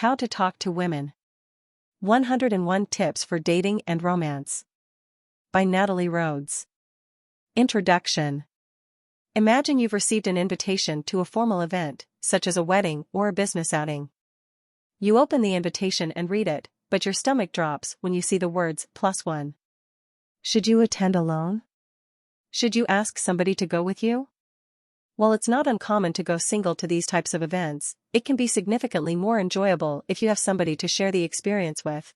How to Talk to Women. 101 Tips for Dating and Romance. By Natalie Rhodes. Introduction. Imagine you've received an invitation to a formal event, such as a wedding or a business outing. You open the invitation and read it, but your stomach drops when you see the words +1. Should you attend alone? Should you ask somebody to go with you? While it's not uncommon to go single to these types of events, it can be significantly more enjoyable if you have somebody to share the experience with.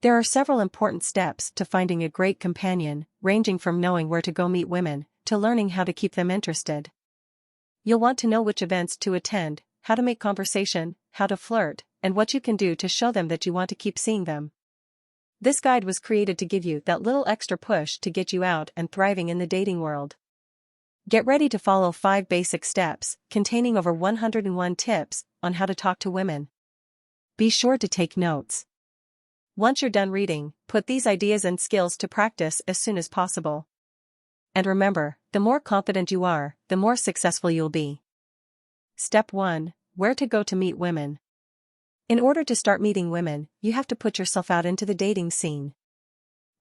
There are several important steps to finding a great companion, ranging from knowing where to go meet women, to learning how to keep them interested. You'll want to know which events to attend, how to make conversation, how to flirt, and what you can do to show them that you want to keep seeing them. This guide was created to give you that little extra push to get you out and thriving in the dating world. Get ready to follow 5 basic steps, containing over 101 tips on how to talk to women. Be sure to take notes. Once you're done reading, put these ideas and skills to practice as soon as possible. And remember, the more confident you are, the more successful you'll be. Step 1. Where to go to meet women. In order to start meeting women, you have to put yourself out into the dating scene.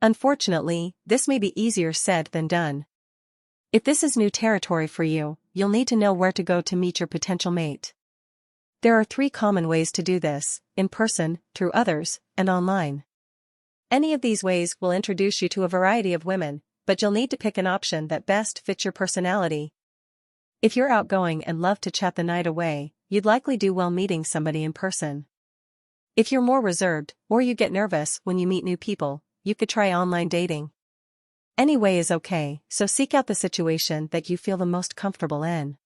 Unfortunately, this may be easier said than done. If this is new territory for you, you'll need to know where to go to meet your potential mate. There are 3 common ways to do this: in person, through others, and online. Any of these ways will introduce you to a variety of women, but you'll need to pick an option that best fits your personality. If you're outgoing and love to chat the night away, you'd likely do well meeting somebody in person. If you're more reserved, or you get nervous when you meet new people, you could try online dating. Any way is okay, so seek out the situation that you feel the most comfortable in.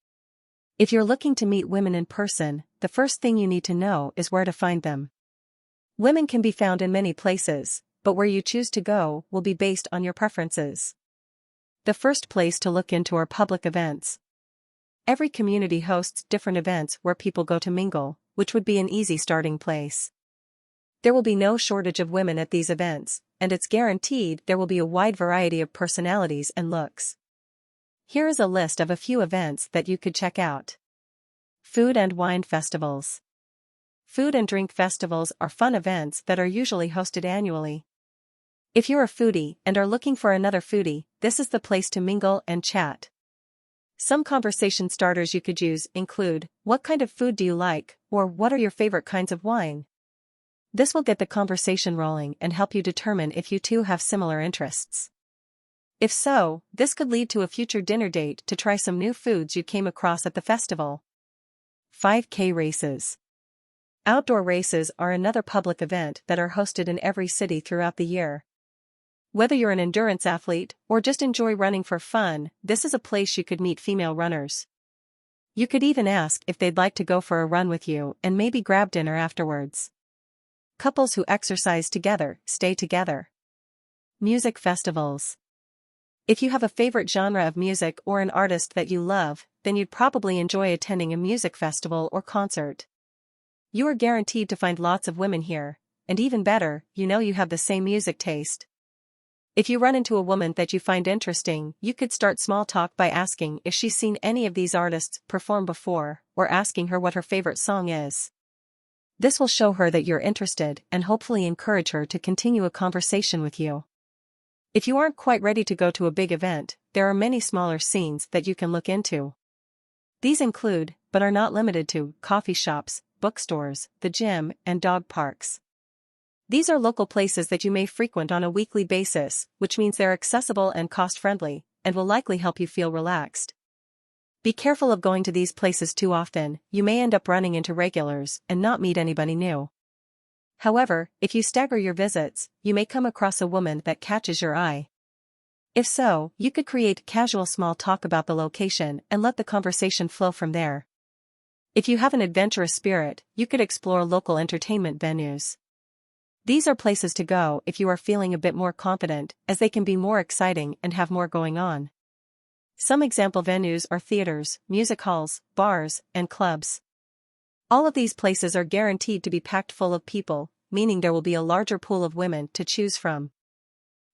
If you're looking to meet women in person, the first thing you need to know is where to find them. Women can be found in many places, but where you choose to go will be based on your preferences. The first place to look into are public events. Every community hosts different events where people go to mingle, which would be an easy starting place. There will be no shortage of women at these events, and it's guaranteed there will be a wide variety of personalities and looks. Here is a list of a few events that you could check out. Food and wine festivals. Food and drink festivals are fun events that are usually hosted annually. If you're a foodie and are looking for another foodie, this is the place to mingle and chat. Some conversation starters you could use include, "What kind of food do you like?" or "What are your favorite kinds of wine?" This will get the conversation rolling and help you determine if you two have similar interests. If so, this could lead to a future dinner date to try some new foods you came across at the festival. 5K races. Outdoor races are another public event that are hosted in every city throughout the year. Whether you're an endurance athlete or just enjoy running for fun, this is a place you could meet female runners. You could even ask if they'd like to go for a run with you and maybe grab dinner afterwards. Couples who exercise together stay together. Music festivals. If you have a favorite genre of music or an artist that you love, then you'd probably enjoy attending a music festival or concert. You are guaranteed to find lots of women here, and even better, you know you have the same music taste. If you run into a woman that you find interesting, you could start small talk by asking if she's seen any of these artists perform before, or asking her what her favorite song is. This will show her that you're interested and hopefully encourage her to continue a conversation with you. If you aren't quite ready to go to a big event, there are many smaller scenes that you can look into. These include, but are not limited to, coffee shops, bookstores, the gym, and dog parks. These are local places that you may frequent on a weekly basis, which means they're accessible and cost-friendly, and will likely help you feel relaxed. Be careful of going to these places too often, you may end up running into regulars and not meet anybody new. However, if you stagger your visits, you may come across a woman that catches your eye. If so, you could create casual small talk about the location and let the conversation flow from there. If you have an adventurous spirit, you could explore local entertainment venues. These are places to go if you are feeling a bit more confident, as they can be more exciting and have more going on. Some example venues are theaters, music halls, bars, and clubs. All of these places are guaranteed to be packed full of people, meaning there will be a larger pool of women to choose from.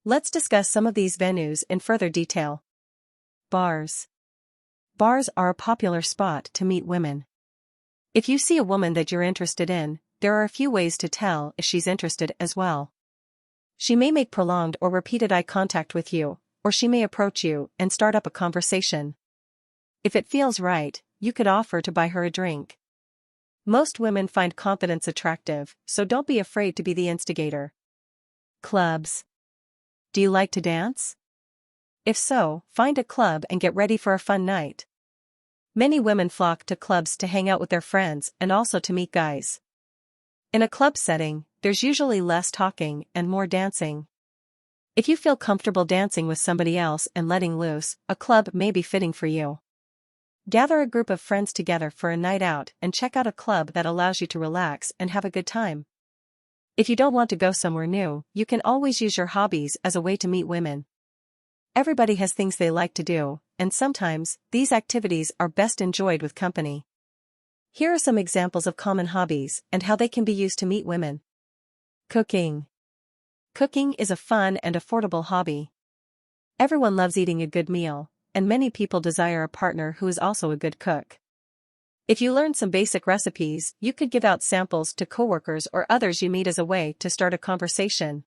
Let's discuss some of these venues in further detail. Bars. Bars are a popular spot to meet women. If you see a woman that you're interested in, there are a few ways to tell if she's interested as well. She may make prolonged or repeated eye contact with you, or she may approach you and start up a conversation. If it feels right, you could offer to buy her a drink. Most women find confidence attractive, so don't be afraid to be the instigator. Clubs. Do you like to dance? If so, find a club and get ready for a fun night. Many women flock to clubs to hang out with their friends and also to meet guys. In a club setting, there's usually less talking and more dancing. If you feel comfortable dancing with somebody else and letting loose, a club may be fitting for you. Gather a group of friends together for a night out and check out a club that allows you to relax and have a good time. If you don't want to go somewhere new, you can always use your hobbies as a way to meet women. Everybody has things they like to do, and sometimes, these activities are best enjoyed with company. Here are some examples of common hobbies and how they can be used to meet women. Cooking. Cooking is a fun and affordable hobby. Everyone loves eating a good meal, and many people desire a partner who is also a good cook. If you learn some basic recipes, you could give out samples to coworkers or others you meet as a way to start a conversation.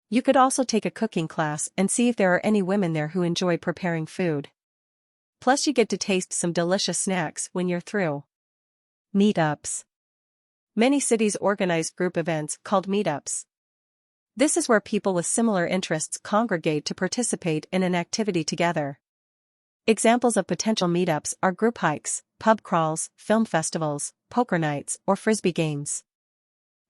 You could also take a cooking class and see if there are any women there who enjoy preparing food. Plus you get to taste some delicious snacks when you're through. Meetups. Many cities organize group events called meetups. This is where people with similar interests congregate to participate in an activity together. Examples of potential meetups are group hikes, pub crawls, film festivals, poker nights, or frisbee games.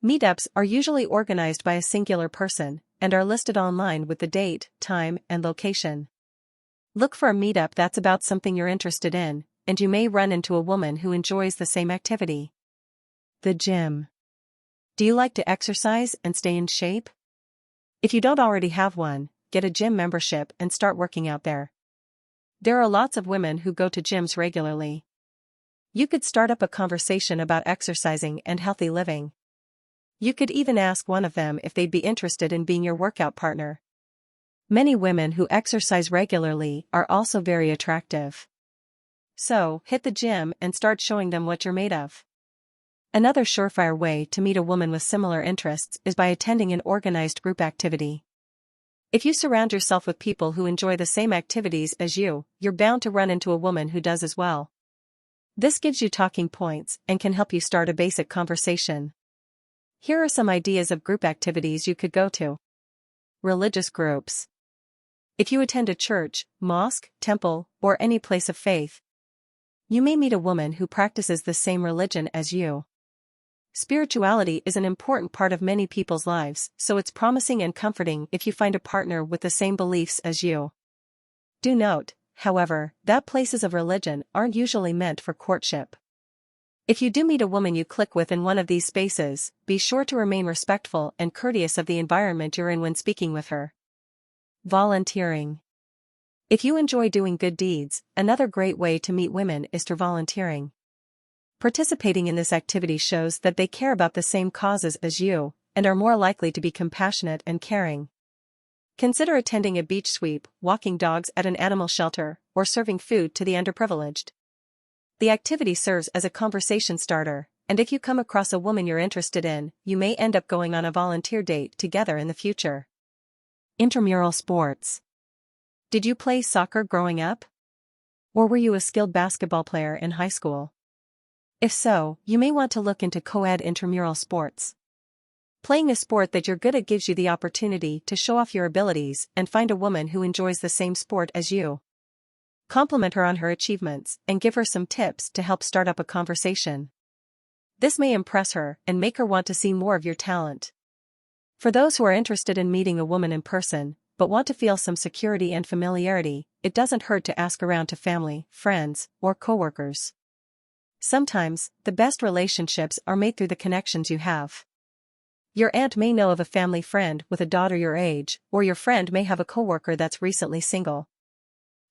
Meetups are usually organized by a singular person and are listed online with the date, time, and location. Look for a meetup that's about something you're interested in, and you may run into a woman who enjoys the same activity. The gym. Do you like to exercise and stay in shape? If you don't already have one, get a gym membership and start working out there. There are lots of women who go to gyms regularly. You could start up a conversation about exercising and healthy living. You could even ask one of them if they'd be interested in being your workout partner. Many women who exercise regularly are also very attractive. So, hit the gym and start showing them what you're made of. Another surefire way to meet a woman with similar interests is by attending an organized group activity. If you surround yourself with people who enjoy the same activities as you, you're bound to run into a woman who does as well. This gives you talking points and can help you start a basic conversation. Here are some ideas of group activities you could go to. Religious groups. If you attend a church, mosque, temple, or any place of faith, you may meet a woman who practices the same religion as you. Spirituality is an important part of many people's lives, so it's promising and comforting if you find a partner with the same beliefs as you. Do note, however, that places of religion aren't usually meant for courtship. If you do meet a woman you click with in one of these spaces, be sure to remain respectful and courteous of the environment you're in when speaking with her. Volunteering. If you enjoy doing good deeds, another great way to meet women is through volunteering. Participating in this activity shows that they care about the same causes as you, and are more likely to be compassionate and caring. Consider attending a beach sweep, walking dogs at an animal shelter, or serving food to the underprivileged. The activity serves as a conversation starter, and if you come across a woman you're interested in, you may end up going on a volunteer date together in the future. Intramural sports. Did you play soccer growing up? Or were you a skilled basketball player in high school? If so, you may want to look into co-ed intramural sports. Playing a sport that you're good at gives you the opportunity to show off your abilities and find a woman who enjoys the same sport as you. Compliment her on her achievements and give her some tips to help start up a conversation. This may impress her and make her want to see more of your talent. For those who are interested in meeting a woman in person, but want to feel some security and familiarity, it doesn't hurt to ask around to family, friends, or coworkers. Sometimes, the best relationships are made through the connections you have. Your aunt may know of a family friend with a daughter your age, or your friend may have a coworker that's recently single.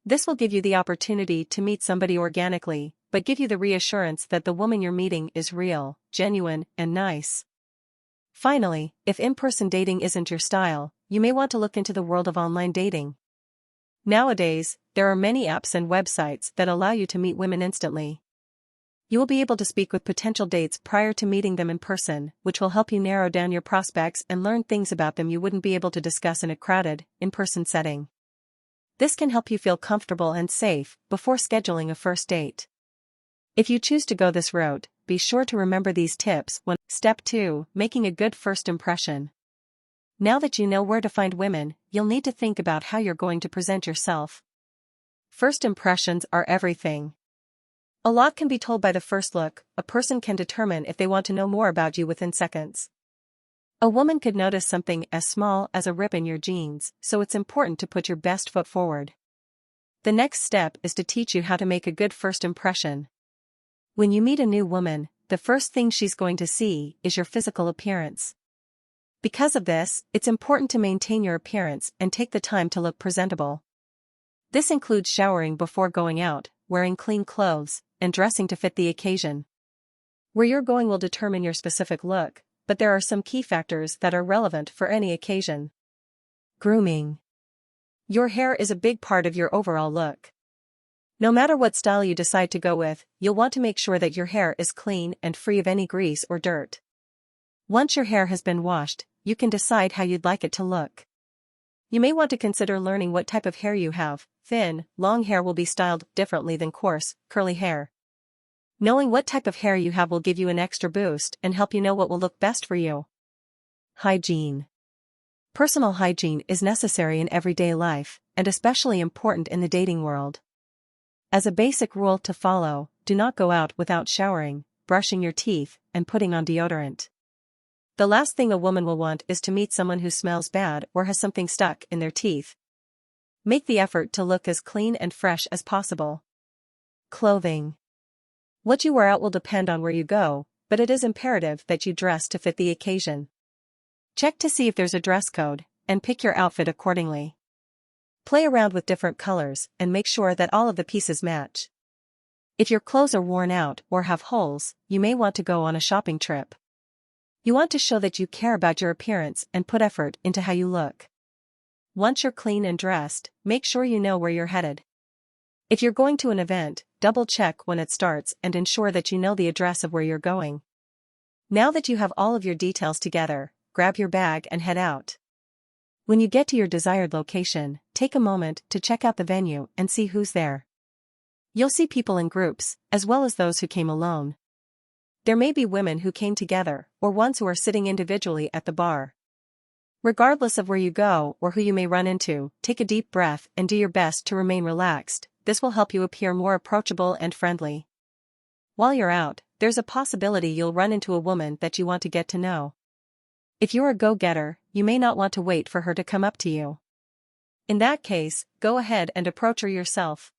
This will give you the opportunity to meet somebody organically, but give you the reassurance that the woman you're meeting is real, genuine, and nice. Finally, if in-person dating isn't your style, you may want to look into the world of online dating. Nowadays, there are many apps and websites that allow you to meet women instantly. You will be able to speak with potential dates prior to meeting them in person, which will help you narrow down your prospects and learn things about them you wouldn't be able to discuss in a crowded, in-person setting. This can help you feel comfortable and safe before scheduling a first date. If you choose to go this route, be sure to remember these tips when Step 2, making a good first impression. Now that you know where to find women, you'll need to think about how you're going to present yourself. First impressions are everything. A lot can be told by the first look. A person can determine if they want to know more about you within seconds. A woman could notice something as small as a rip in your jeans, so it's important to put your best foot forward. The next step is to teach you how to make a good first impression. When you meet a new woman, the first thing she's going to see is your physical appearance. Because of this, it's important to maintain your appearance and take the time to look presentable. This includes showering before going out, wearing clean clothes, and dressing to fit the occasion. Where you're going will determine your specific look, but there are some key factors that are relevant for any occasion. Grooming. Your hair is a big part of your overall look. No matter what style you decide to go with, you'll want to make sure that your hair is clean and free of any grease or dirt. Once your hair has been washed, you can decide how you'd like it to look. You may want to consider learning what type of hair you have. Thin, long hair will be styled differently than coarse, curly hair. Knowing what type of hair you have will give you an extra boost and help you know what will look best for you. Hygiene. Personal hygiene is necessary in everyday life, and especially important in the dating world. As a basic rule to follow, do not go out without showering, brushing your teeth, and putting on deodorant. The last thing a woman will want is to meet someone who smells bad or has something stuck in their teeth. Make the effort to look as clean and fresh as possible. Clothing. What you wear out will depend on where you go, but it is imperative that you dress to fit the occasion. Check to see if there's a dress code, and pick your outfit accordingly. Play around with different colors and make sure that all of the pieces match. If your clothes are worn out or have holes, you may want to go on a shopping trip. You want to show that you care about your appearance and put effort into how you look. Once you're clean and dressed, make sure you know where you're headed. If you're going to an event, double-check when it starts and ensure that you know the address of where you're going. Now that you have all of your details together, grab your bag and head out. When you get to your desired location, take a moment to check out the venue and see who's there. You'll see people in groups, as well as those who came alone. There may be women who came together, or ones who are sitting individually at the bar. Regardless of where you go or who you may run into, take a deep breath and do your best to remain relaxed. This will help you appear more approachable and friendly. While you're out, there's a possibility you'll run into a woman that you want to get to know. If you're a go-getter, you may not want to wait for her to come up to you. In that case, go ahead and approach her yourself.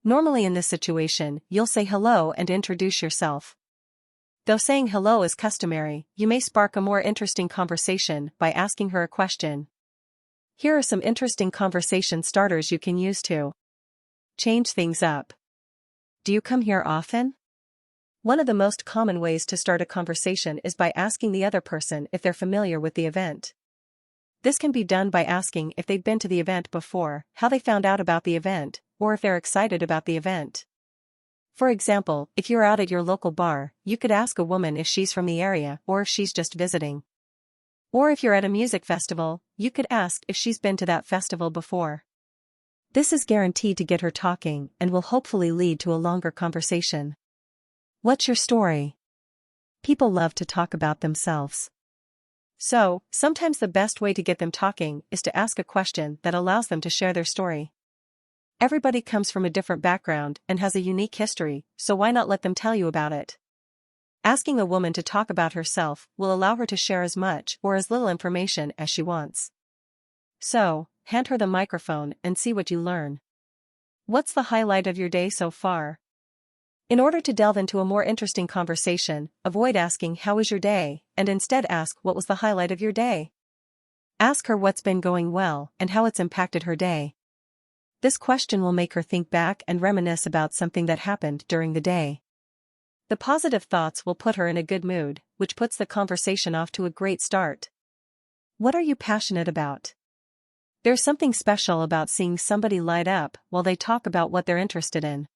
Normally in this situation, you'll say hello and introduce yourself. Though saying hello is customary, you may spark a more interesting conversation by asking her a question. Here are some interesting conversation starters you can use to change things up. Do you come here often? One of the most common ways to start a conversation is by asking the other person if they're familiar with the event. This can be done by asking if they've been to the event before, how they found out about the event, or if they're excited about the event. For example, if you're out at your local bar, you could ask a woman if she's from the area or if she's just visiting. Or if you're at a music festival, you could ask if she's been to that festival before. This is guaranteed to get her talking and will hopefully lead to a longer conversation. What's your story? People love to talk about themselves. So, sometimes the best way to get them talking is to ask a question that allows them to share their story. Everybody comes from a different background and has a unique history, so why not let them tell you about it? Asking a woman to talk about herself will allow her to share as much or as little information as she wants. So, hand her the microphone and see what you learn. What's the highlight of your day so far? In order to delve into a more interesting conversation, avoid asking "How was your day?" and instead ask "What was the highlight of your day?" Ask her what's been going well and how it's impacted her day. This question will make her think back and reminisce about something that happened during the day. The positive thoughts will put her in a good mood, which puts the conversation off to a great start. What are you passionate about? There's something special about seeing somebody light up while they talk about what they're interested in.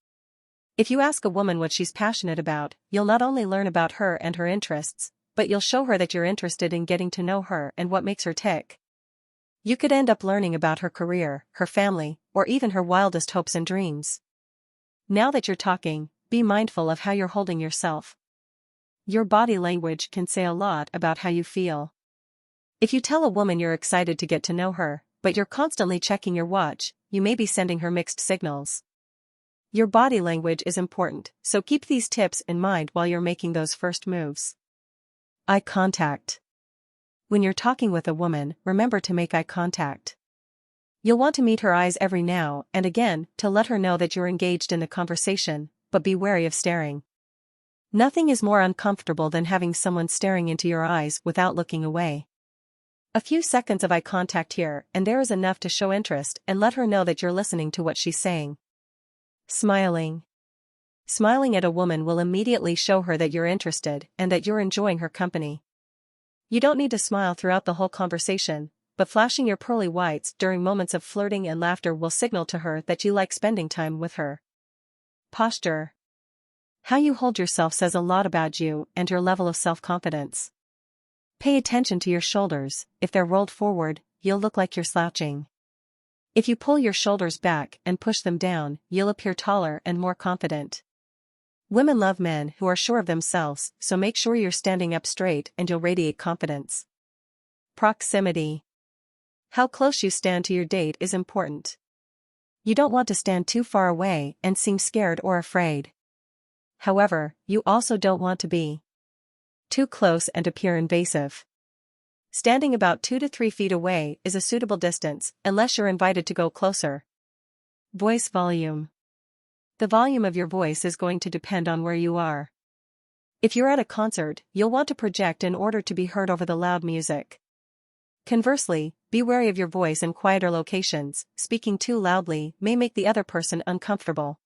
If you ask a woman what she's passionate about, you'll not only learn about her and her interests, but you'll show her that you're interested in getting to know her and what makes her tick. You could end up learning about her career, her family, or even her wildest hopes and dreams. Now that you're talking, be mindful of how you're holding yourself. Your body language can say a lot about how you feel. If you tell a woman you're excited to get to know her, but you're constantly checking your watch, you may be sending her mixed signals. Your body language is important, so keep these tips in mind while you're making those first moves. Eye contact. When you're talking with a woman, remember to make eye contact. You'll want to meet her eyes every now and again to let her know that you're engaged in the conversation, but be wary of staring. Nothing is more uncomfortable than having someone staring into your eyes without looking away. A few seconds of eye contact here and there is enough to show interest and let her know that you're listening to what she's saying. Smiling. Smiling at a woman will immediately show her that you're interested and that you're enjoying her company. You don't need to smile throughout the whole conversation, but flashing your pearly whites during moments of flirting and laughter will signal to her that you like spending time with her. Posture. How you hold yourself says a lot about you and your level of self-confidence. Pay attention to your shoulders. If they're rolled forward, you'll look like you're slouching. If you pull your shoulders back and push them down, you'll appear taller and more confident. Women love men who are sure of themselves, so make sure you're standing up straight and you'll radiate confidence. Proximity. How close you stand to your date is important. You don't want to stand too far away and seem scared or afraid. However, you also don't want to be too close and appear invasive. Standing about 2 to 3 feet away is a suitable distance, unless you're invited to go closer. Voice volume. The volume of your voice is going to depend on where you are. If you're at a concert, you'll want to project in order to be heard over the loud music. Conversely, be wary of your voice in quieter locations. Speaking too loudly may make the other person uncomfortable.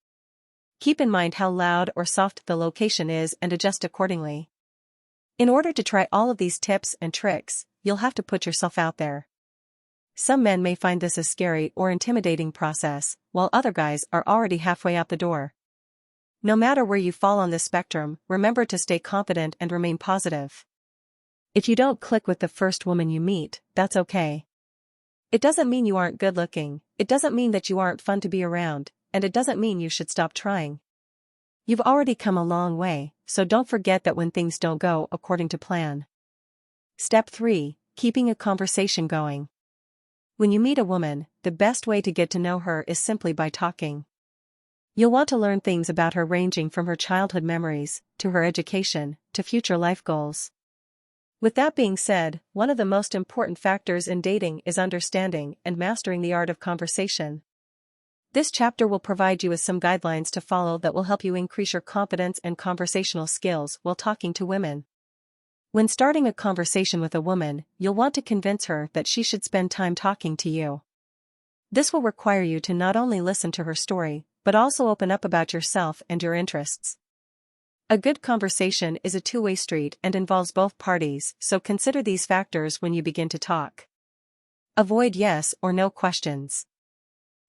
Keep in mind how loud or soft the location is and adjust accordingly. In order to try all of these tips and tricks, you'll have to put yourself out there. Some men may find this a scary or intimidating process, while other guys are already halfway out the door. No matter where you fall on this spectrum, remember to stay confident and remain positive. If you don't click with the first woman you meet, that's okay. It doesn't mean you aren't good looking, it doesn't mean that you aren't fun to be around, and it doesn't mean you should stop trying. You've already come a long way, so don't forget that when things don't go according to plan. Step 3. Keeping a conversation going. When you meet a woman, the best way to get to know her is simply by talking. You'll want to learn things about her ranging from her childhood memories, to her education, to future life goals. With that being said, one of the most important factors in dating is understanding and mastering the art of conversation. This chapter will provide you with some guidelines to follow that will help you increase your confidence and conversational skills while talking to women. When starting a conversation with a woman, you'll want to convince her that she should spend time talking to you. This will require you to not only listen to her story, but also open up about yourself and your interests. A good conversation is a two-way street and involves both parties, so consider these factors when you begin to talk. Avoid yes or no questions.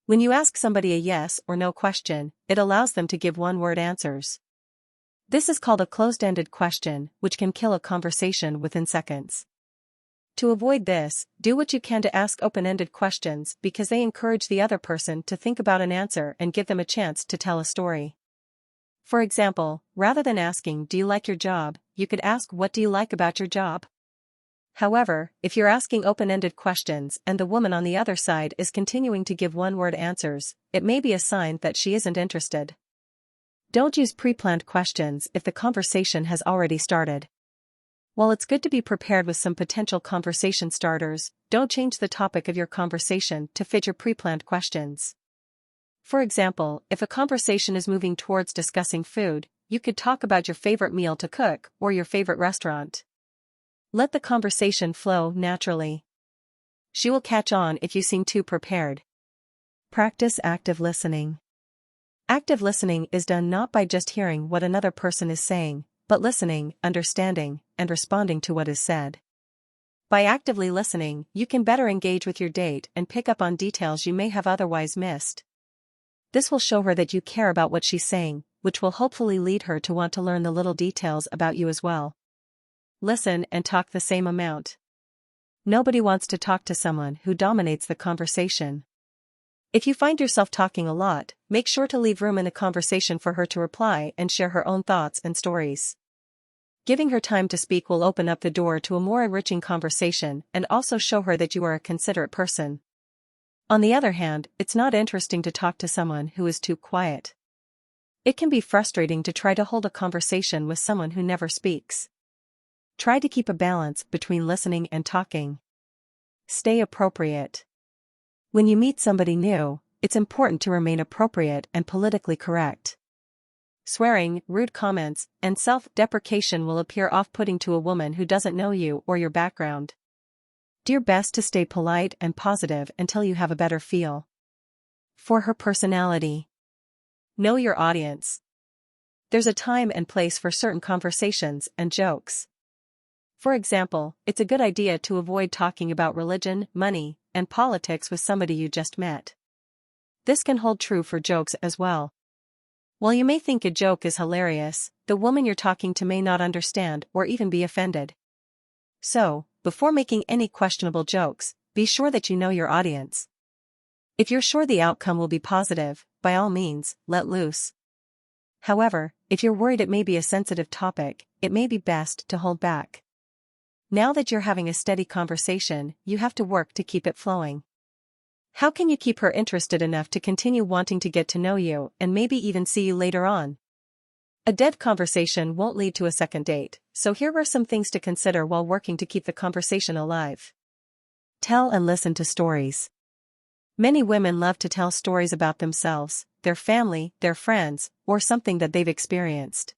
When you ask somebody a yes or no question, it allows them to give one-word answers. This is called a closed-ended question, which can kill a conversation within seconds. To avoid this, do what you can to ask open-ended questions because they encourage the other person to think about an answer and give them a chance to tell a story. For example, rather than asking, "Do you like your job?" you could ask, "What do you like about your job?" However, if you're asking open-ended questions and the woman on the other side is continuing to give one-word answers, it may be a sign that she isn't interested. Don't use pre-planned questions if the conversation has already started. While it's good to be prepared with some potential conversation starters, don't change the topic of your conversation to fit your pre-planned questions. For example, if a conversation is moving towards discussing food, you could talk about your favorite meal to cook or your favorite restaurant. Let the conversation flow naturally. She will catch on if you seem too prepared. Practice active listening. Active listening is done not by just hearing what another person is saying, but listening, understanding, and responding to what is said. By actively listening, you can better engage with your date and pick up on details you may have otherwise missed. This will show her that you care about what she's saying, which will hopefully lead her to want to learn the little details about you as well. Listen and talk the same amount. Nobody wants to talk to someone who dominates the conversation. If you find yourself talking a lot, make sure to leave room in the conversation for her to reply and share her own thoughts and stories. Giving her time to speak will open up the door to a more enriching conversation and also show her that you are a considerate person. On the other hand, it's not interesting to talk to someone who is too quiet. It can be frustrating to try to hold a conversation with someone who never speaks. Try to keep a balance between listening and talking. Stay appropriate. When you meet somebody new, it's important to remain appropriate and politically correct. Swearing, rude comments, and self-deprecation will appear off-putting to a woman who doesn't know you or your background. Do your best to stay polite and positive until you have a better feel for her personality. Know your audience. There's a time and place for certain conversations and jokes. For example, it's a good idea to avoid talking about religion, money, and politics with somebody you just met. This can hold true for jokes as well. While you may think a joke is hilarious, the woman you're talking to may not understand or even be offended. So, before making any questionable jokes, be sure that you know your audience. If you're sure the outcome will be positive, by all means, let loose. However, if you're worried it may be a sensitive topic, it may be best to hold back. Now that you're having a steady conversation, you have to work to keep it flowing. How can you keep her interested enough to continue wanting to get to know you and maybe even see you later on? A dead conversation won't lead to a second date, so here are some things to consider while working to keep the conversation alive. Tell and listen to stories. Many women love to tell stories about themselves, their family, their friends, or something that they've experienced.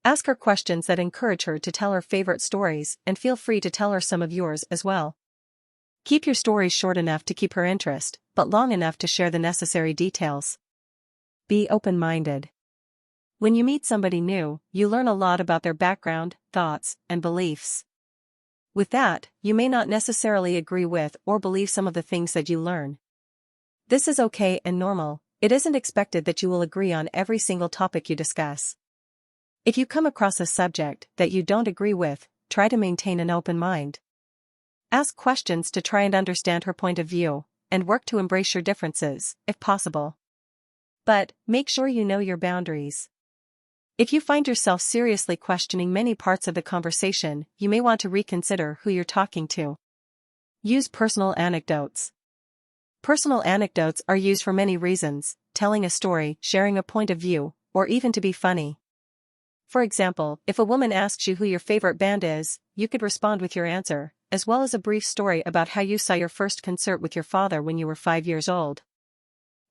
Ask her questions that encourage her to tell her favorite stories, and feel free to tell her some of yours as well. Keep your stories short enough to keep her interest, but long enough to share the necessary details. Be open-minded. When you meet somebody new, you learn a lot about their background, thoughts, and beliefs. With that, you may not necessarily agree with or believe some of the things that you learn. This is okay and normal. It isn't expected that you will agree on every single topic you discuss. If you come across a subject that you don't agree with, try to maintain an open mind. Ask questions to try and understand her point of view, and work to embrace your differences, if possible. But, make sure you know your boundaries. If you find yourself seriously questioning many parts of the conversation, you may want to reconsider who you're talking to. Use personal anecdotes. Personal anecdotes are used for many reasons: telling a story, sharing a point of view, or even to be funny. For example, if a woman asks you who your favorite band is, you could respond with your answer, as well as a brief story about how you saw your first concert with your father when you were 5 years old.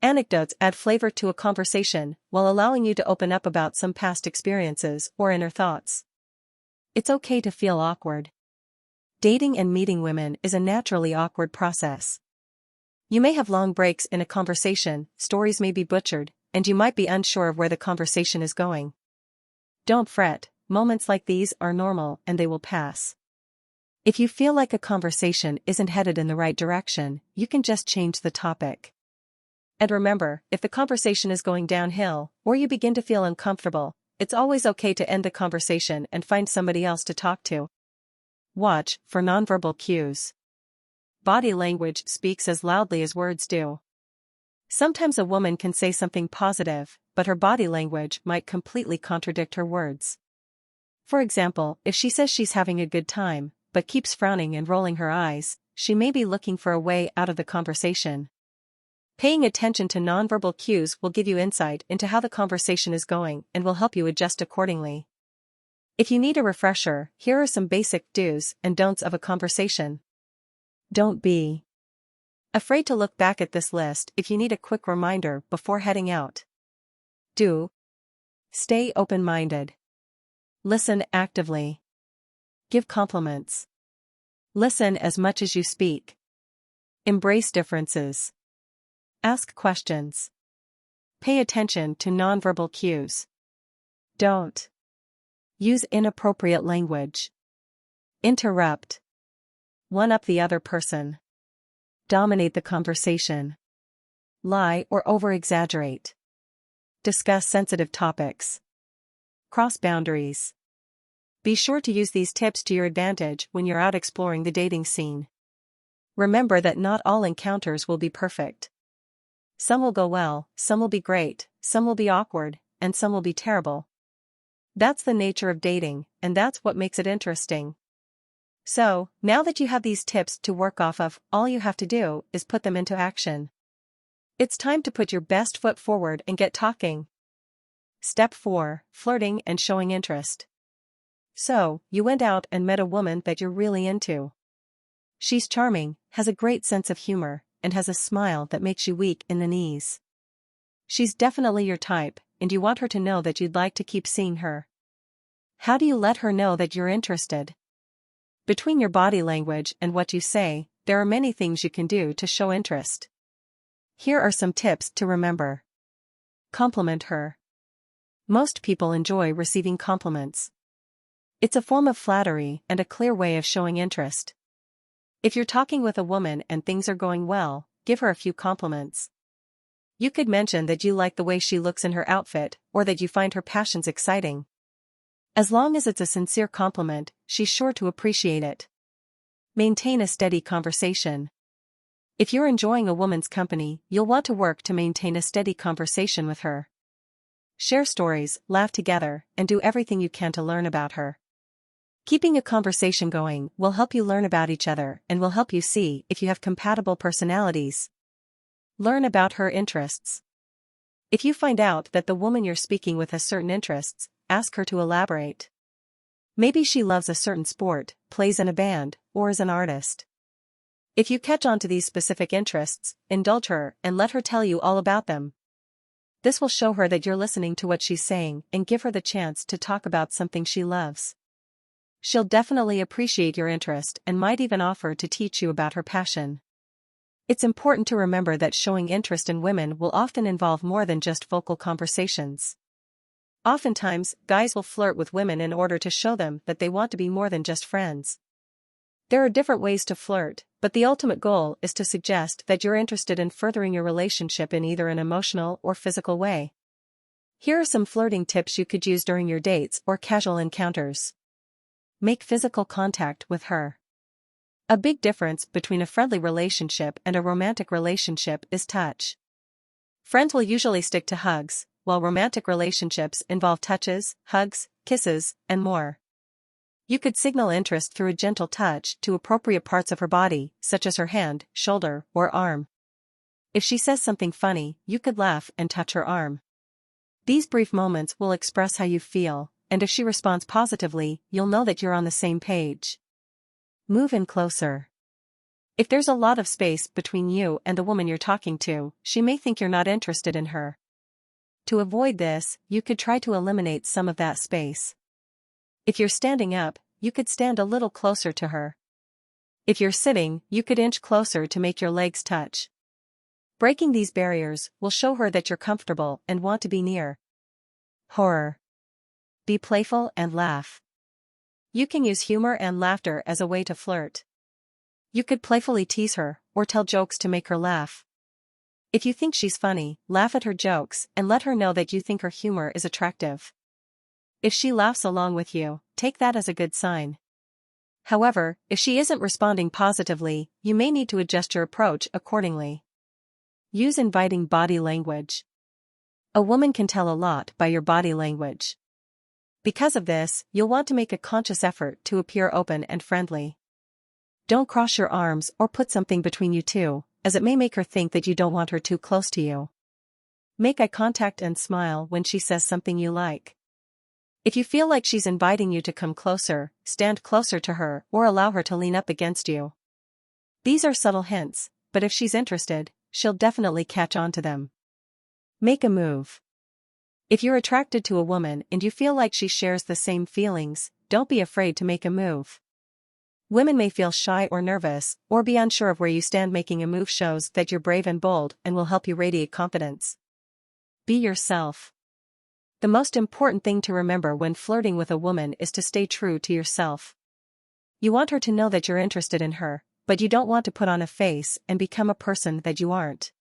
Anecdotes add flavor to a conversation, while allowing you to open up about some past experiences or inner thoughts. It's okay to feel awkward. Dating and meeting women is a naturally awkward process. You may have long breaks in a conversation, stories may be butchered, and you might be unsure of where the conversation is going. Don't fret, moments like these are normal and they will pass. If you feel like a conversation isn't headed in the right direction, you can just change the topic. And remember, if the conversation is going downhill, or you begin to feel uncomfortable, it's always okay to end the conversation and find somebody else to talk to. Watch for nonverbal cues. Body language speaks as loudly as words do. Sometimes a woman can say something positive, but her body language might completely contradict her words. For example, if she says she's having a good time, but keeps frowning and rolling her eyes, she may be looking for a way out of the conversation. Paying attention to nonverbal cues will give you insight into how the conversation is going and will help you adjust accordingly. If you need a refresher, here are some basic do's and don'ts of a conversation. Don't be afraid to look back at this list if you need a quick reminder before heading out. Do. Stay open-minded. Listen actively. Give compliments. Listen as much as you speak. Embrace differences. Ask questions. Pay attention to nonverbal cues. Don't use inappropriate language. Interrupt. One-up the other person. Dominate the conversation. Lie or over-exaggerate. discuss sensitive topics. Cross boundaries. Be sure to use these tips to your advantage when you're out exploring the dating scene. Remember that not all encounters will be perfect. Some will go well, some will be great, some will be awkward, and some will be terrible. That's the nature of dating, and that's what makes it interesting. So, now that you have these tips to work off of, all you have to do is put them into action. It's time to put your best foot forward and get talking. Step 4. Flirting and showing interest. So, you went out and met a woman that you're really into. She's charming, has a great sense of humor, and has a smile that makes you weak in the knees. She's definitely your type, and you want her to know that you'd like to keep seeing her. How do you let her know that you're interested? Between your body language and what you say, there are many things you can do to show interest. Here are some tips to remember. Compliment her. Most people enjoy receiving compliments. It's a form of flattery and a clear way of showing interest. If you're talking with a woman and things are going well, give her a few compliments. You could mention that you like the way she looks in her outfit, or that you find her passions exciting. As long as it's a sincere compliment, she's sure to appreciate it. Maintain a steady conversation. If you're enjoying a woman's company, you'll want to work to maintain a steady conversation with her. Share stories, laugh together, and do everything you can to learn about her. Keeping a conversation going will help you learn about each other and will help you see if you have compatible personalities. Learn about her interests. If you find out that the woman you're speaking with has certain interests, ask her to elaborate. Maybe she loves a certain sport, plays in a band, or is an artist. If you catch on to these specific interests, indulge her and let her tell you all about them. This will show her that you're listening to what she's saying and give her the chance to talk about something she loves. She'll definitely appreciate your interest and might even offer to teach you about her passion. It's important to remember that showing interest in women will often involve more than just vocal conversations. Oftentimes, guys will flirt with women in order to show them that they want to be more than just friends. There are different ways to flirt, but the ultimate goal is to suggest that you're interested in furthering your relationship in either an emotional or physical way. Here are some flirting tips you could use during your dates or casual encounters. Make physical contact with her. A big difference between a friendly relationship and a romantic relationship is touch. Friends will usually stick to hugs, while romantic relationships involve touches, hugs, kisses, and more. You could signal interest through a gentle touch to appropriate parts of her body, such as her hand, shoulder, or arm. If she says something funny, you could laugh and touch her arm. These brief moments will express how you feel, and if she responds positively, you'll know that you're on the same page. Move in closer. If there's a lot of space between you and the woman you're talking to, she may think you're not interested in her. To avoid this, you could try to eliminate some of that space. If you're standing up, you could stand a little closer to her. If you're sitting, you could inch closer to make your legs touch. Breaking these barriers will show her that you're comfortable and want to be near. Horror. Be playful and laugh. You can use humor and laughter as a way to flirt. You could playfully tease her, or tell jokes to make her laugh. If you think she's funny, laugh at her jokes and let her know that you think her humor is attractive. If she laughs along with you, take that as a good sign. However, if she isn't responding positively, you may need to adjust your approach accordingly. Use inviting body language. A woman can tell a lot by your body language. Because of this, you'll want to make a conscious effort to appear open and friendly. Don't cross your arms or put something between you two, as it may make her think that you don't want her too close to you. Make eye contact and smile when she says something you like. If you feel like she's inviting you to come closer, stand closer to her or allow her to lean up against you. These are subtle hints, but if she's interested, she'll definitely catch on to them. Make a move. If you're attracted to a woman and you feel like she shares the same feelings, don't be afraid to make a move. Women may feel shy or nervous, or be unsure of where you stand. Making a move shows that you're brave and bold and will help you radiate confidence. Be yourself. The most important thing to remember when flirting with a woman is to stay true to yourself. You want her to know that you're interested in her, but you don't want to put on a face and become a person that you aren't.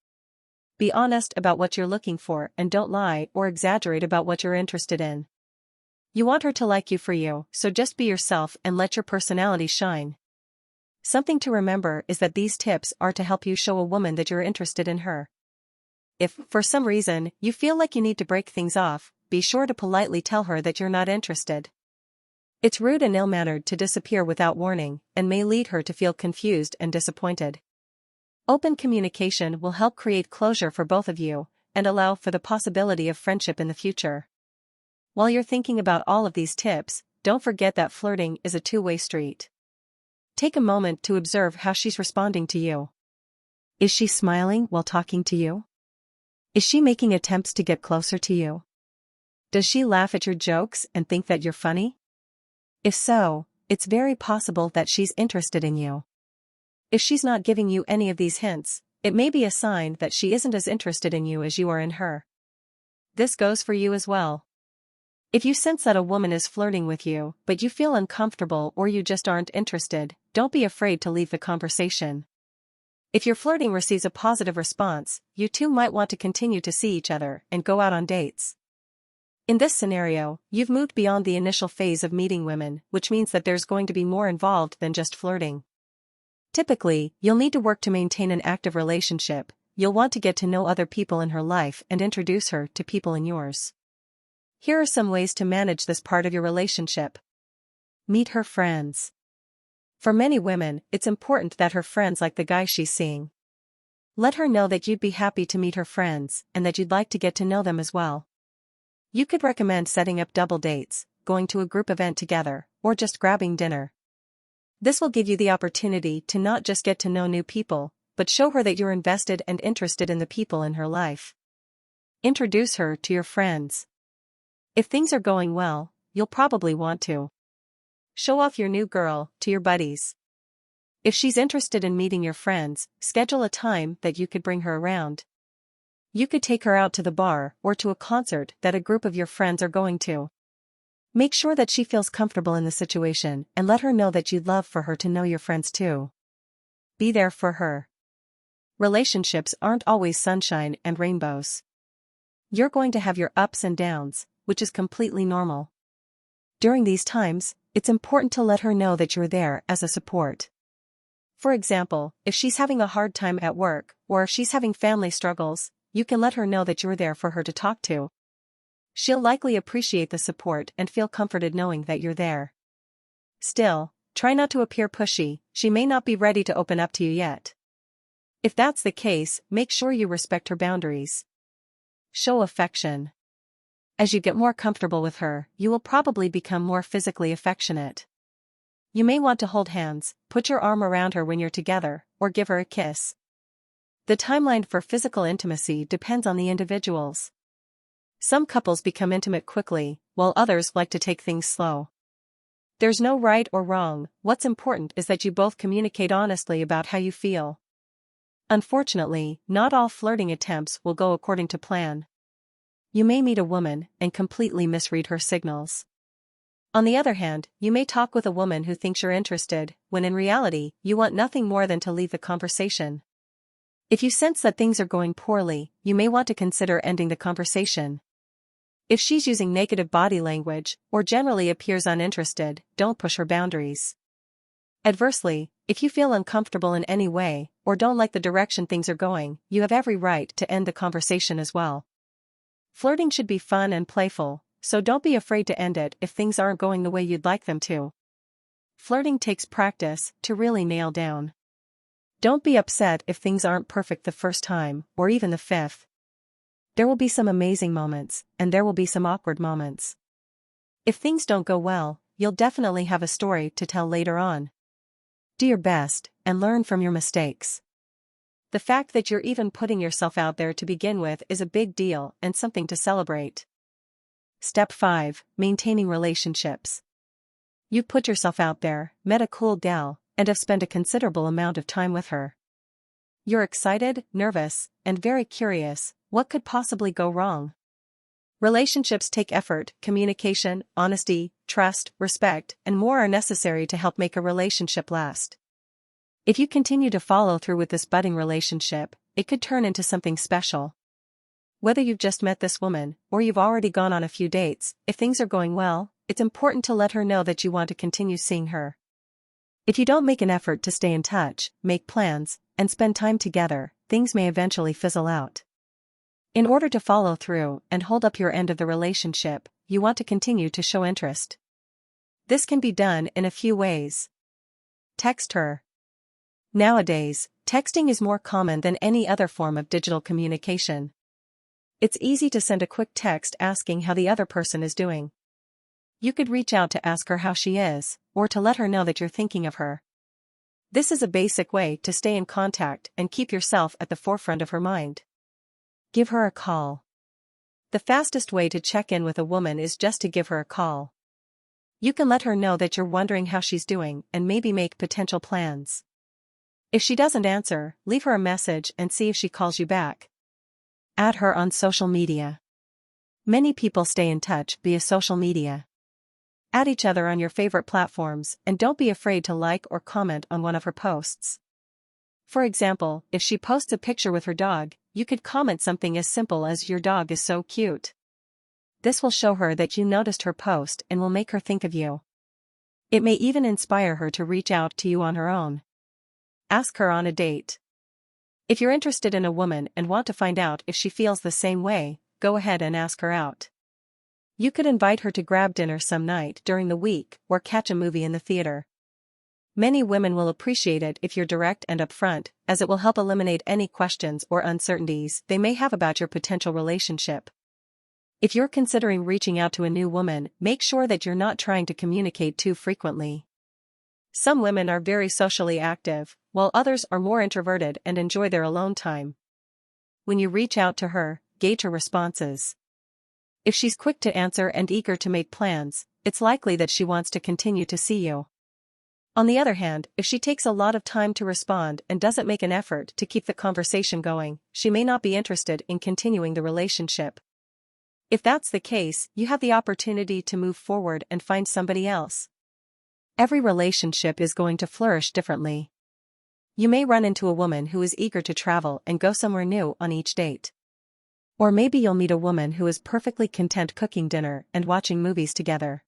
Be honest about what you're looking for and don't lie or exaggerate about what you're interested in. You want her to like you for you, so just be yourself and let your personality shine. Something to remember is that these tips are to help you show a woman that you're interested in her. If, for some reason, you feel like you need to break things off, be sure to politely tell her that you're not interested. It's rude and ill-mannered to disappear without warning, and may lead her to feel confused and disappointed. Open communication will help create closure for both of you, and allow for the possibility of friendship in the future. While you're thinking about all of these tips, don't forget that flirting is a two-way street. Take a moment to observe how she's responding to you. Is she smiling while talking to you? Is she making attempts to get closer to you? Does she laugh at your jokes and think that you're funny? If so, it's very possible that she's interested in you. If she's not giving you any of these hints, it may be a sign that she isn't as interested in you as you are in her. This goes for you as well. If you sense that a woman is flirting with you, but you feel uncomfortable or you just aren't interested, don't be afraid to leave the conversation. If your flirting receives a positive response, you two might want to continue to see each other and go out on dates. In this scenario, you've moved beyond the initial phase of meeting women, which means that there's going to be more involved than just flirting. Typically, you'll need to work to maintain an active relationship. You'll want to get to know other people in her life and introduce her to people in yours. Here are some ways to manage this part of your relationship. Meet her friends. For many women, it's important that her friends like the guy she's seeing. Let her know that you'd be happy to meet her friends and that you'd like to get to know them as well. You could recommend setting up double dates, going to a group event together, or just grabbing dinner. This will give you the opportunity to not just get to know new people, but show her that you're invested and interested in the people in her life. Introduce her to your friends. If things are going well, you'll probably want to show off your new girl to your buddies. If she's interested in meeting your friends, schedule a time that you could bring her around. You could take her out to the bar or to a concert that a group of your friends are going to. Make sure that she feels comfortable in the situation and let her know that you'd love for her to know your friends too. Be there for her. Relationships aren't always sunshine and rainbows. You're going to have your ups and downs, which is completely normal. During these times, it's important to let her know that you're there as a support. For example, if she's having a hard time at work, or if she's having family struggles, you can let her know that you're there for her to talk to. She'll likely appreciate the support and feel comforted knowing that you're there. Still, try not to appear pushy. She may not be ready to open up to you yet. If that's the case, make sure you respect her boundaries. Show affection. As you get more comfortable with her, you will probably become more physically affectionate. You may want to hold hands, put your arm around her when you're together, or give her a kiss. The timeline for physical intimacy depends on the individuals. Some couples become intimate quickly, while others like to take things slow. There's no right or wrong. What's important is that you both communicate honestly about how you feel. Unfortunately, not all flirting attempts will go according to plan. You may meet a woman and completely misread her signals. On the other hand, you may talk with a woman who thinks you're interested, when in reality, you want nothing more than to leave the conversation. If you sense that things are going poorly, you may want to consider ending the conversation. If she's using negative body language, or generally appears uninterested, don't push her boundaries. Adversely, if you feel uncomfortable in any way, or don't like the direction things are going, you have every right to end the conversation as well. Flirting should be fun and playful, so don't be afraid to end it if things aren't going the way you'd like them to. Flirting takes practice to really nail down. Don't be upset if things aren't perfect the first time, or even the fifth. There will be some amazing moments, and there will be some awkward moments. If things don't go well, you'll definitely have a story to tell later on. Do your best, and learn from your mistakes. The fact that you're even putting yourself out there to begin with is a big deal and something to celebrate. Step 5. Maintaining relationships. You've put yourself out there, met a cool gal, and have spent a considerable amount of time with her. You're excited, nervous, and very curious. What could possibly go wrong? Relationships take effort, communication, honesty, trust, respect, and more are necessary to help make a relationship last. If you continue to follow through with this budding relationship, it could turn into something special. Whether you've just met this woman, or you've already gone on a few dates, if things are going well, it's important to let her know that you want to continue seeing her. If you don't make an effort to stay in touch, make plans, and spend time together, things may eventually fizzle out. In order to follow through and hold up your end of the relationship, you want to continue to show interest. This can be done in a few ways. Text her. Nowadays, texting is more common than any other form of digital communication. It's easy to send a quick text asking how the other person is doing. You could reach out to ask her how she is, or to let her know that you're thinking of her. This is a basic way to stay in contact and keep yourself at the forefront of her mind. Give her a call. The fastest way to check in with a woman is just to give her a call. You can let her know that you're wondering how she's doing and maybe make potential plans. If she doesn't answer, leave her a message and see if she calls you back. Add her on social media. Many people stay in touch via social media. Add each other on your favorite platforms and don't be afraid to like or comment on one of her posts. For example, if she posts a picture with her dog, you could comment something as simple as "Your dog is so cute." This will show her that you noticed her post and will make her think of you. It may even inspire her to reach out to you on her own. Ask her on a date. If you're interested in a woman and want to find out if she feels the same way, go ahead and ask her out. You could invite her to grab dinner some night during the week or catch a movie in the theater. Many women will appreciate it if you're direct and upfront, as it will help eliminate any questions or uncertainties they may have about your potential relationship. If you're considering reaching out to a new woman, make sure that you're not trying to communicate too frequently. Some women are very socially active, while others are more introverted and enjoy their alone time. When you reach out to her, gauge her responses. If she's quick to answer and eager to make plans, it's likely that she wants to continue to see you. On the other hand, if she takes a lot of time to respond and doesn't make an effort to keep the conversation going, she may not be interested in continuing the relationship. If that's the case, you have the opportunity to move forward and find somebody else. Every relationship is going to flourish differently. You may run into a woman who is eager to travel and go somewhere new on each date. Or maybe you'll meet a woman who is perfectly content cooking dinner and watching movies together.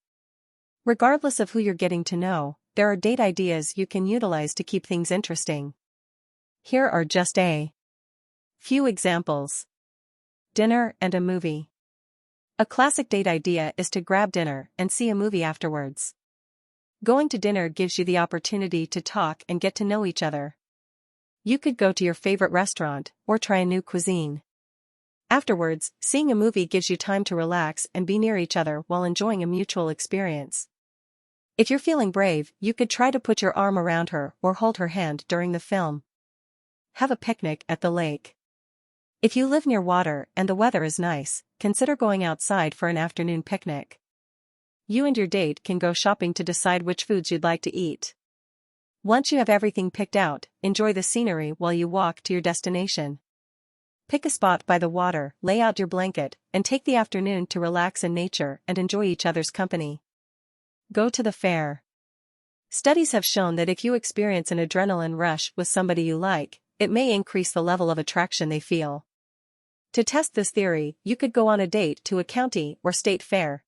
Regardless of who you're getting to know, there are date ideas you can utilize to keep things interesting. Here are just a few examples. Dinner and a movie. A classic date idea is to grab dinner and see a movie afterwards. Going to dinner gives you the opportunity to talk and get to know each other. You could go to your favorite restaurant or try a new cuisine. Afterwards, seeing a movie gives you time to relax and be near each other while enjoying a mutual experience. If you're feeling brave, you could try to put your arm around her or hold her hand during the film. Have a picnic at the lake. If you live near water and the weather is nice, consider going outside for an afternoon picnic. You and your date can go shopping to decide which foods you'd like to eat. Once you have everything picked out, enjoy the scenery while you walk to your destination. Pick a spot by the water, lay out your blanket, and take the afternoon to relax in nature and enjoy each other's company. Go to the fair. Studies have shown that if you experience an adrenaline rush with somebody you like, it may increase the level of attraction they feel. To test this theory, you could go on a date to a county or state fair.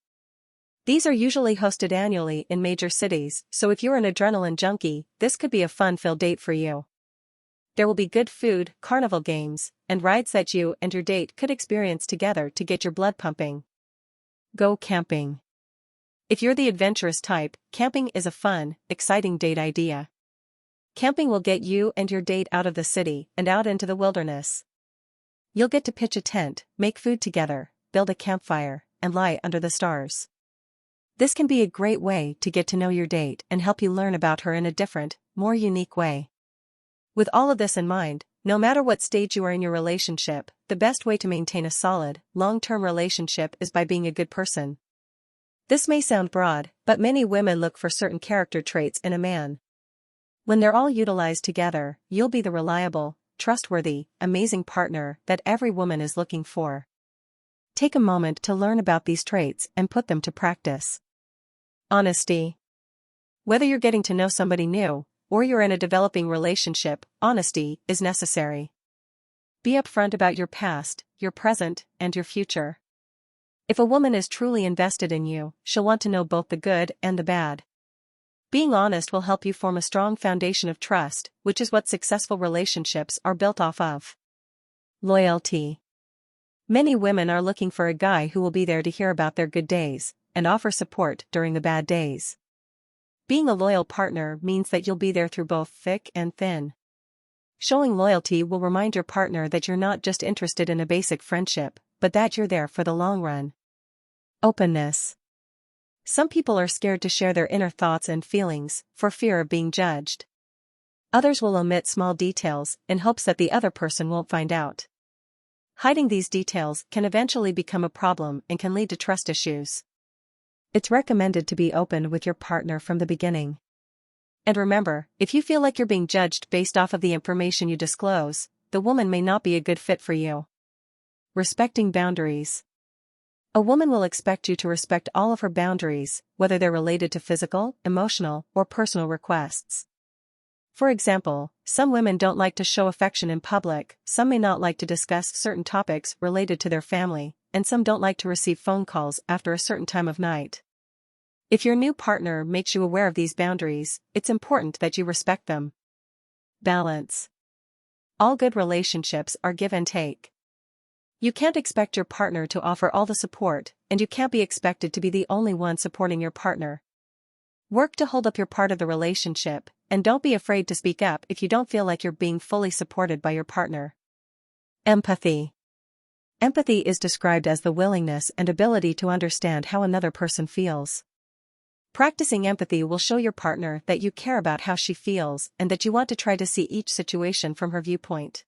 These are usually hosted annually in major cities, so if you're an adrenaline junkie, this could be a fun-filled date for you. There will be good food, carnival games, and rides that you and your date could experience together to get your blood pumping. Go camping. If you're the adventurous type, camping is a fun, exciting date idea. Camping will get you and your date out of the city and out into the wilderness. You'll get to pitch a tent, make food together, build a campfire, and lie under the stars. This can be a great way to get to know your date and help you learn about her in a different, more unique way. With all of this in mind, no matter what stage you are in your relationship, the best way to maintain a solid, long-term relationship is by being a good person. This may sound broad, but many women look for certain character traits in a man. When they're all utilized together, you'll be the reliable, trustworthy, amazing partner that every woman is looking for. Take a moment to learn about these traits and put them to practice. Honesty. Whether you're getting to know somebody new, or you're in a developing relationship, honesty is necessary. Be upfront about your past, your present, and your future. If a woman is truly invested in you, she'll want to know both the good and the bad. Being honest will help you form a strong foundation of trust, which is what successful relationships are built off of. Loyalty. Many women are looking for a guy who will be there to hear about their good days and offer support during the bad days. Being a loyal partner means that you'll be there through both thick and thin. Showing loyalty will remind your partner that you're not just interested in a basic friendship, but that you're there for the long run. Openness. Some people are scared to share their inner thoughts and feelings for fear of being judged. Others will omit small details in hopes that the other person won't find out. Hiding these details can eventually become a problem and can lead to trust issues. It's recommended to be open with your partner from the beginning. And remember, if you feel like you're being judged based off of the information you disclose, the woman may not be a good fit for you. Respecting boundaries. A woman will expect you to respect all of her boundaries, whether they're related to physical, emotional, or personal requests. For example, some women don't like to show affection in public, some may not like to discuss certain topics related to their family, and some don't like to receive phone calls after a certain time of night. If your new partner makes you aware of these boundaries, it's important that you respect them. Balance. All good relationships are give and take. You can't expect your partner to offer all the support, and you can't be expected to be the only one supporting your partner. Work to hold up your part of the relationship, and don't be afraid to speak up if you don't feel like you're being fully supported by your partner. Empathy. Empathy is described as the willingness and ability to understand how another person feels. Practicing empathy will show your partner that you care about how she feels and that you want to try to see each situation from her viewpoint.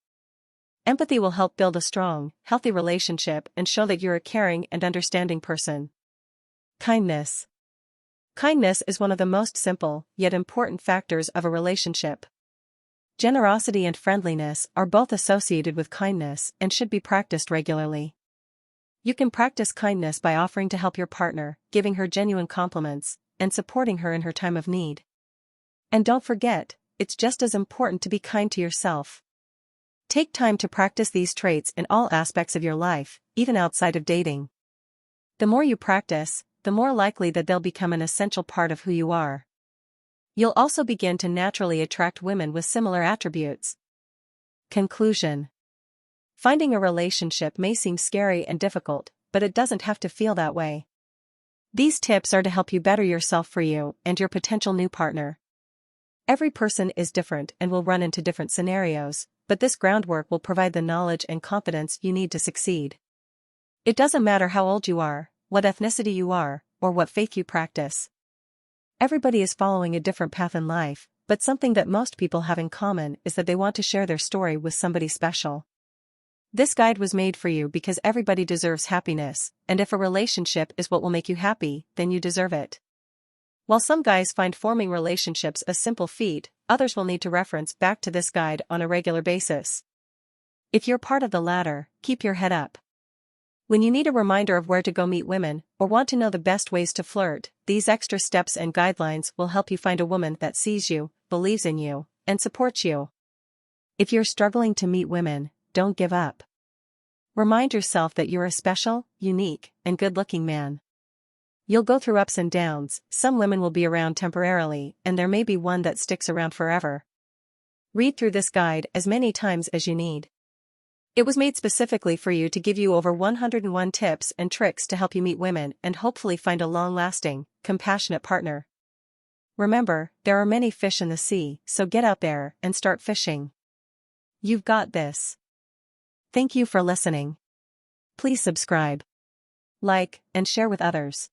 Empathy will help build a strong, healthy relationship and show that you're a caring and understanding person. Kindness. Kindness is one of the most simple, yet important factors of a relationship. Generosity and friendliness are both associated with kindness and should be practiced regularly. You can practice kindness by offering to help your partner, giving her genuine compliments, and supporting her in her time of need. And don't forget, it's just as important to be kind to yourself. Take time to practice these traits in all aspects of your life, even outside of dating. The more you practice, the more likely that they'll become an essential part of who you are. You'll also begin to naturally attract women with similar attributes. Conclusion. Finding a relationship may seem scary and difficult, but it doesn't have to feel that way. These tips are to help you better yourself for you and your potential new partner. Every person is different and will run into different scenarios, but this groundwork will provide the knowledge and confidence you need to succeed. It doesn't matter how old you are, what ethnicity you are, or what faith you practice. Everybody is following a different path in life, but something that most people have in common is that they want to share their story with somebody special. This guide was made for you because everybody deserves happiness, and if a relationship is what will make you happy, then you deserve it. While some guys find forming relationships a simple feat, others will need to reference back to this guide on a regular basis. If you're part of the latter, keep your head up. When you need a reminder of where to go meet women, or want to know the best ways to flirt, these extra steps and guidelines will help you find a woman that sees you, believes in you, and supports you. If you're struggling to meet women, don't give up. Remind yourself that you're a special, unique, and good-looking man. You'll go through ups and downs, some women will be around temporarily, and there may be one that sticks around forever. Read through this guide as many times as you need. It was made specifically for you to give you over 101 tips and tricks to help you meet women and hopefully find a long-lasting, compassionate partner. Remember, there are many fish in the sea, so get out there and start fishing. You've got this. Thank you for listening. Please subscribe, like, and share with others.